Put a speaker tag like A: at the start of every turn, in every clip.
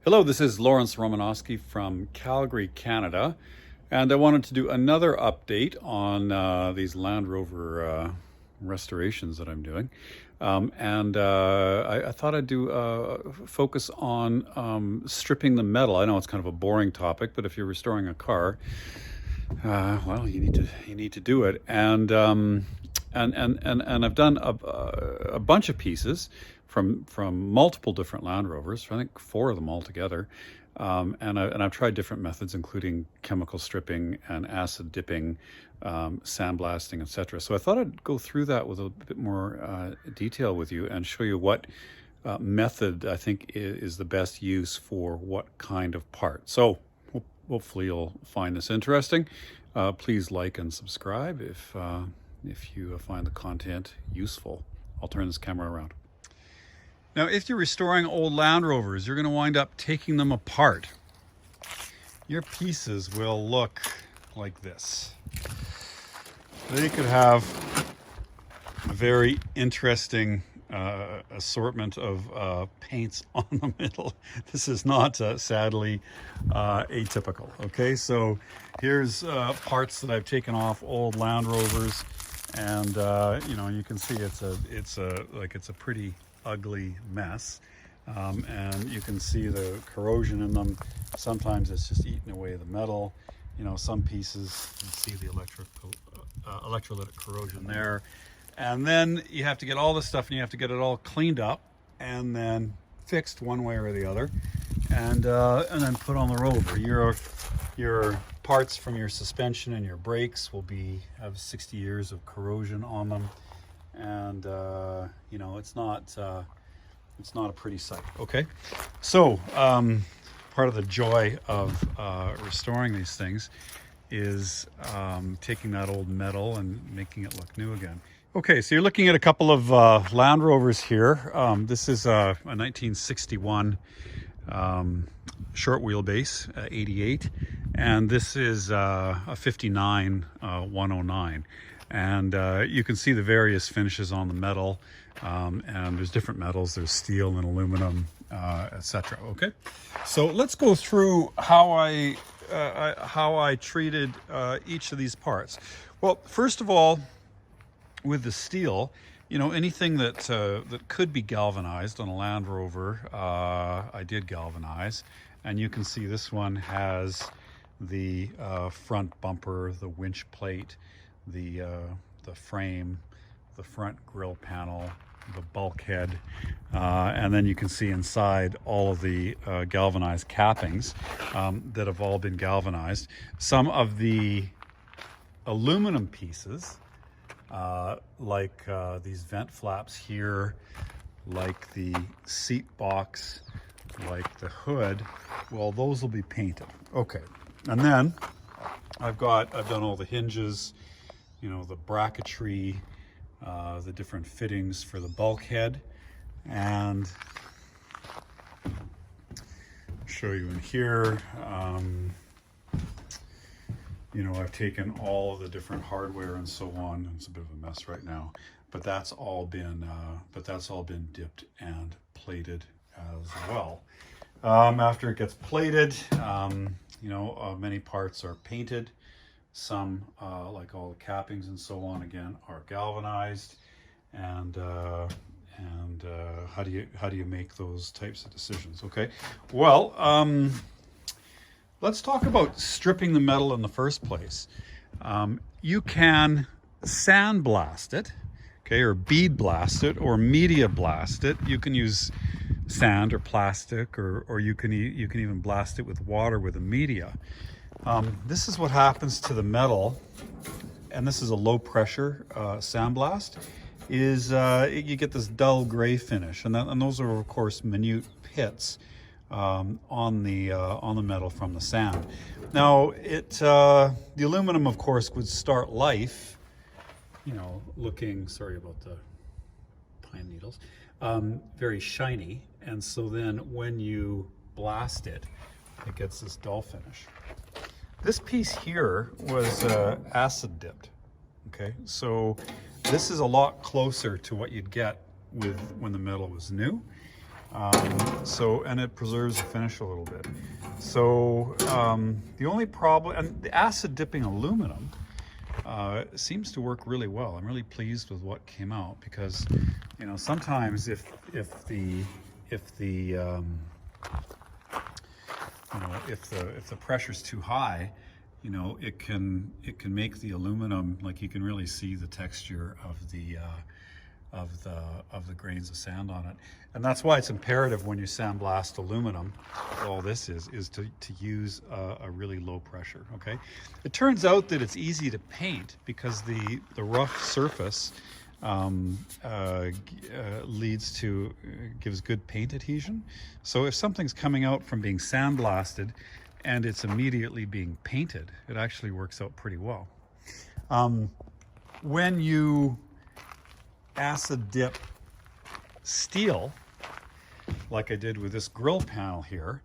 A: Hello, this is Romanosky from Calgary, Canada, and I wanted to do another update on these Land Rover restorations that I'm doing. I thought I'd do focus on stripping the metal. I know it's kind of a boring topic, but if you're restoring a car, well, you need to do it. And I've done a bunch of pieces from multiple different Land Rovers. I think 4 of them altogether. I've tried different methods, including chemical stripping and acid dipping, sandblasting, etc. So I thought I'd go through that with a bit more detail with you and show you what method I think is the best use for what kind of part. So hopefully you'll find this interesting. Please like and subscribe if you find the content useful. I'll turn this camera around. Now, if you're restoring old Land Rovers, you're going to wind up taking them apart. Your pieces will look like this. They could have a very interesting assortment of paints on the middle. This is not, sadly, atypical. Okay, so here's parts that I've taken off old Land Rovers, and you can see it's a pretty ugly mess, and you can see the corrosion in them. Sometimes it's just eating away the metal. Some pieces, you see the electrolytic corrosion there. And then you have to get all this stuff and you have to get it all cleaned up and then fixed one way or the other, and then put on the Rover. Your parts from your suspension and your brakes will have 60 years of corrosion on them, and it's not a pretty sight. Okay, so part of the joy of restoring these things is taking that old metal and making it look new again. Okay, so you're looking at a couple of Land Rovers here. This is a 1961 short wheelbase, 88, and this is a 59 109. And you can see the various finishes on the metal, and there's different metals. There's steel and aluminum, etc. Okay, so let's go through how I treated each of these parts. Well, first of all, with the steel, anything that could be galvanized on a Land Rover, I did galvanize, and you can see this one has the front bumper, the winch plate, the frame, the front grille panel, the bulkhead, and then you can see inside all of the galvanized cappings that have all been galvanized. Some of the aluminum pieces, like these vent flaps here, like the seat box, like the hood, well, those will be painted. Okay, and then I've done all the hinges, the bracketry, the different fittings for the bulkhead, and show you in here. I've taken all of the different hardware and so on. It's a bit of a mess right now, but that's all been dipped and plated as well. After it gets plated, many parts are painted. Some, like all the cappings and so on, again, are galvanized. And how do you make those types of decisions? Okay, well, let's talk about stripping the metal in the first place. You can sandblast it, okay, or bead blast it, or media blast it. You can use sand or plastic, or you can even blast it with water with a media. This is what happens to the metal, and this is a low pressure sandblast, is you get this dull gray finish, and those are of course minute pits on the metal from the sand. Now the aluminum of course would start life, looking, sorry about the pine needles, very shiny, and so then when you blast it, it gets this dull finish. This piece here was acid dipped. Okay, so this is a lot closer to what you'd get when the metal was new. And it preserves the finish a little bit. So the only problem, and the acid dipping aluminum seems to work really well. I'm really pleased with what came out, because sometimes if the pressure's too high, it can make the aluminum, like, you can really see the texture of the grains of sand on it. And that's why it's imperative when you sandblast aluminum, all this is to use a really low pressure. Okay, it turns out that it's easy to paint because the rough surface gives good paint adhesion. So if something's coming out from being sandblasted and it's immediately being painted, it actually works out pretty well. When you acid dip steel, like I did with this grill panel here,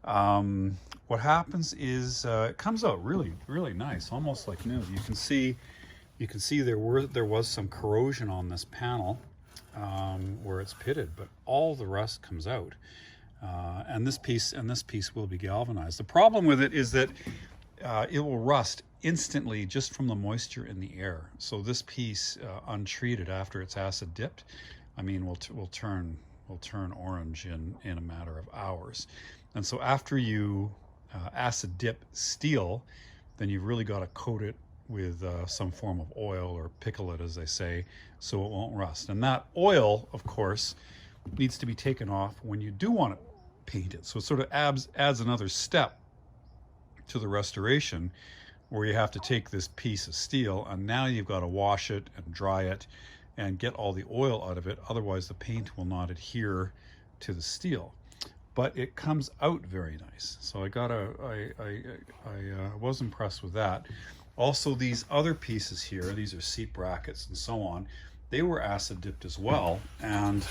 A: what happens is it comes out really, really nice, almost like new. You can see there was some corrosion on this panel where it's pitted, but all the rust comes out, and this piece will be galvanized. The problem with it is that it will rust instantly just from the moisture in the air. So this piece, untreated after it's acid dipped, I mean, will turn orange in a matter of hours. And so after you acid dip steel, then you've really got to coat it with some form of oil, or pickle it, as they say, so it won't rust. And that oil, of course, needs to be taken off when you do want to paint it. So it sort of adds another step to the restoration, where you have to take this piece of steel and now you've got to wash it and dry it and get all the oil out of it. Otherwise the paint will not adhere to the steel. But it comes out very nice. So I was impressed with that. Also, these other pieces here, these are seat brackets and so on, they were acid dipped as well. And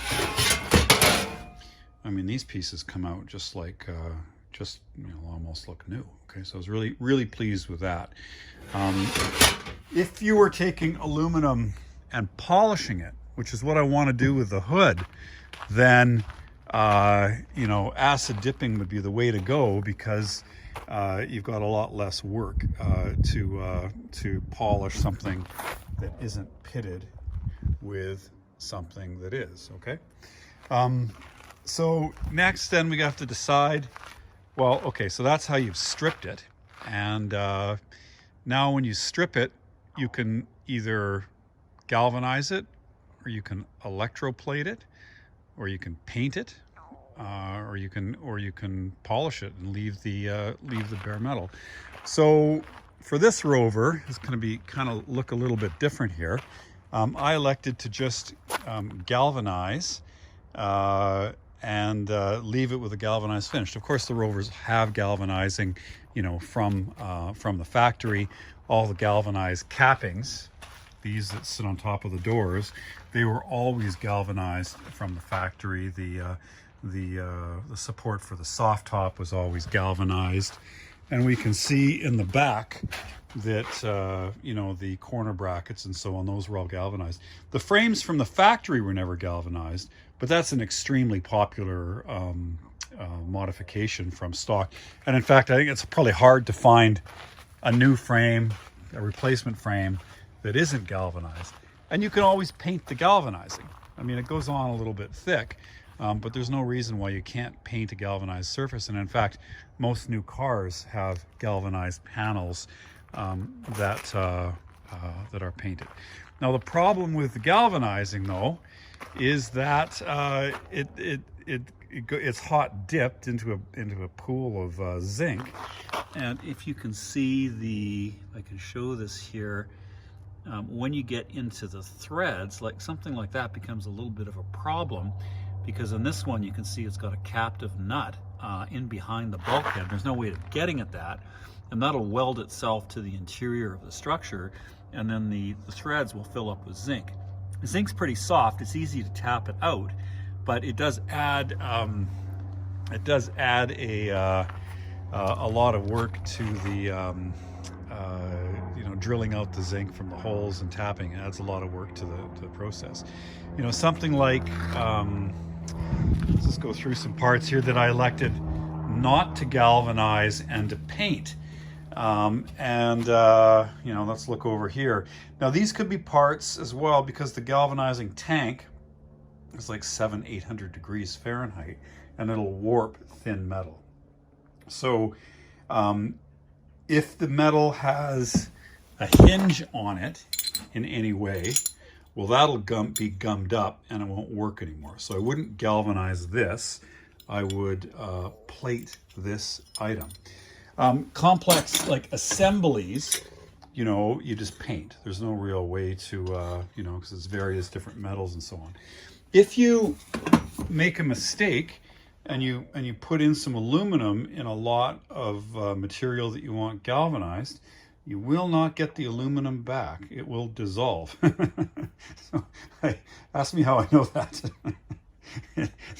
A: I mean, these pieces come out just like almost look new. Okay, so I was really, really pleased with that. If you were taking aluminum and polishing it, which is what I want to do with the hood, then acid dipping would be the way to go, because you've got a lot less work to polish something that isn't pitted with something that is. Okay, so next then we have to decide, well, okay, so that's how you've stripped it. And now when you strip it, you can either galvanize it, or you can electroplate it, or you can paint it, or you can polish it and leave the bare metal. So for this Rover, it's going to be look a little bit different here. I elected to just galvanize and leave it with a galvanized finish. Of course, the Rovers have galvanizing, from the factory. All the galvanized cappings, these that sit on top of the doors, they were always galvanized from the factory. The support for the soft top was always galvanized, and we can see in the back that the corner brackets and so on, those were all galvanized. The frames from the factory were never galvanized, but that's an extremely popular modification from stock. And in fact, I think it's probably hard to find a new frame, a replacement frame, that isn't galvanized. And you can always paint the galvanizing. I mean, it goes on a little bit thick, but there's no reason why you can't paint a galvanized surface. And in fact, most new cars have galvanized panels that are painted. Now, the problem with the galvanizing, though, is that it's hot dipped into a pool of zinc. And if you can see I can show this here. When you get into the threads, like something like that becomes a little bit of a problem, because in this one you can see it's got a captive nut in behind the bulkhead. There's no way of getting at that, and that'll weld itself to the interior of the structure, and then the threads will fill up with zinc. Zinc's pretty soft, it's easy to tap it out, but it does add a lot of work to the drilling out the zinc from the holes and tapping. Adds a lot of work to the process. Something like Let's just go through some parts here that I elected not to galvanize and to paint. You know, let's look over here. Now these could be parts as well, because the galvanizing tank is like 700-800 degrees Fahrenheit, and it'll warp thin metal. So if the metal has a hinge on it in any way, well, that'll be gummed up and it won't work anymore. So I wouldn't galvanize this. I would plate this item. Complex like assemblies, you know, you just paint. There's no real way to, you know, because it's various different metals and so on. If you make a mistake and you put in some aluminum in a lot of material that you want galvanized, you will not get the aluminum back. It will dissolve. So ask me how I know that.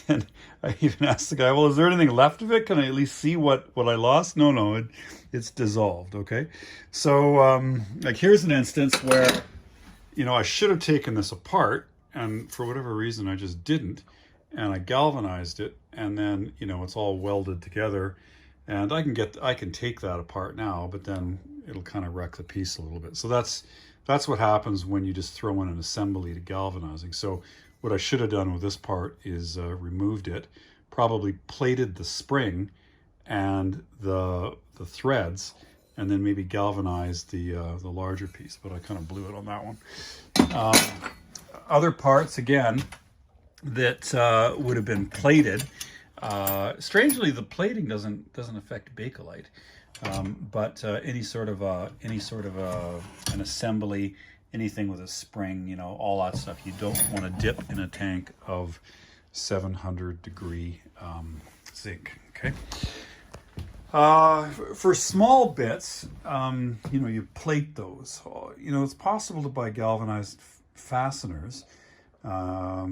A: And I even asked the guy, well, is there anything left of it? Can I at least see what I lost? No, it's dissolved, okay? So like here's an instance where, you know, I should have taken this apart, and for whatever reason I just didn't, and I galvanized it, and then, you know, it's all welded together, and I can take that apart now, but then it'll kind of wreck the piece a little bit. So that's what happens when you just throw in an assembly to galvanizing. So what I should have done with this part is removed it, probably plated the spring and the threads, and then maybe galvanized the larger piece, but I kind of blew it on that one. Other parts, again, that would have been plated. Strangely, the plating doesn't affect Bakelite, but any sort of an assembly, anything with a spring, you know, all that stuff, you don't want to dip in a tank of 700 degree zinc. Okay. For small bits, you know, you plate those. You know, it's possible to buy galvanized fasteners, but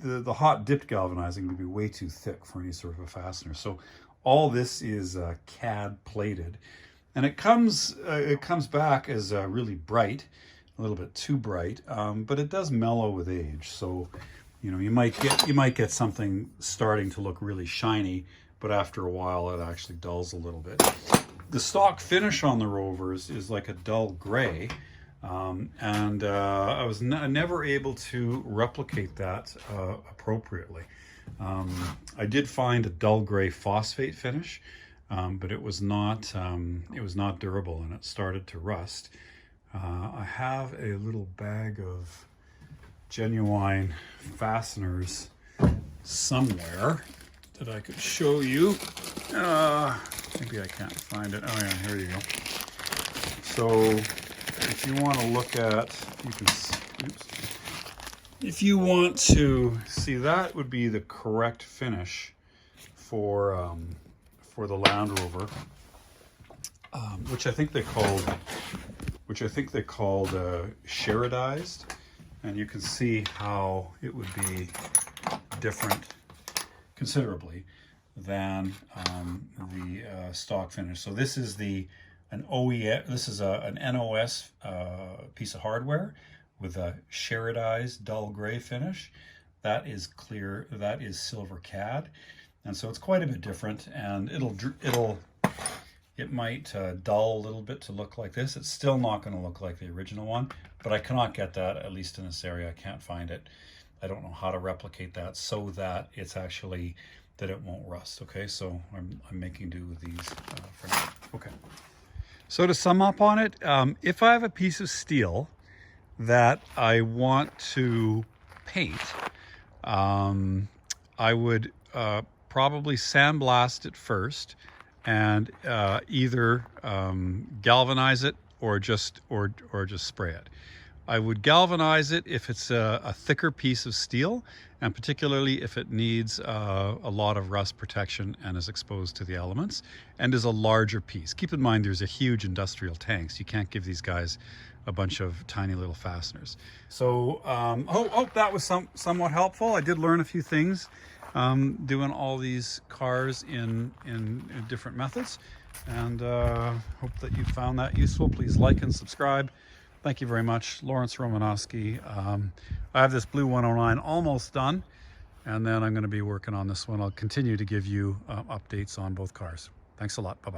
A: the hot dipped galvanizing would be way too thick for any sort of a fastener. So all this is CAD plated, and it comes back as really bright, a little bit too bright, but it does mellow with age. So, you know, you might get something starting to look really shiny, but after a while it actually dulls a little bit. The stock finish on the Rovers is like a dull gray, and I was never able to replicate that appropriately. I did find a dull gray phosphate finish, but it was not durable, and it started to rust. I have a little bag of genuine fasteners somewhere that I could show you. Maybe I can't find it. Oh yeah, here you go. So if you want to look at, if you want to see, that would be the correct finish for the Land Rover, which I think they called sheridized, and you can see how it would be different considerably than the stock finish. So this is an OEM. This is an NOS piece of hardware with a sheridized dull gray finish. That is clear. That is silver CAD, and so it's quite a bit different. And it might dull a little bit to look like this. It's still not going to look like the original one, but I cannot get that, at least in this area. I can't find it. I don't know how to replicate that so that it's actually, that it won't rust. Okay, so I'm making do with these for now. Okay. So to sum up on it, if I have a piece of steel that I want to paint, I would probably sandblast it first, and either galvanize it or just spray it. I would galvanize it if it's a thicker piece of steel, and particularly if it needs a lot of rust protection and is exposed to the elements and is a larger piece. Keep in mind there's a huge industrial tanks. You can't give these guys a bunch of tiny little fasteners. So hope that was somewhat helpful. I did learn a few things doing all these cars in different methods, and hope that you found that useful. Please like and subscribe. Thank you very much, Lawrence Romanosky. I have this blue 109 almost done, and then I'm going to be working on this one. I'll continue to give you updates on both cars. Thanks a lot. Bye-bye.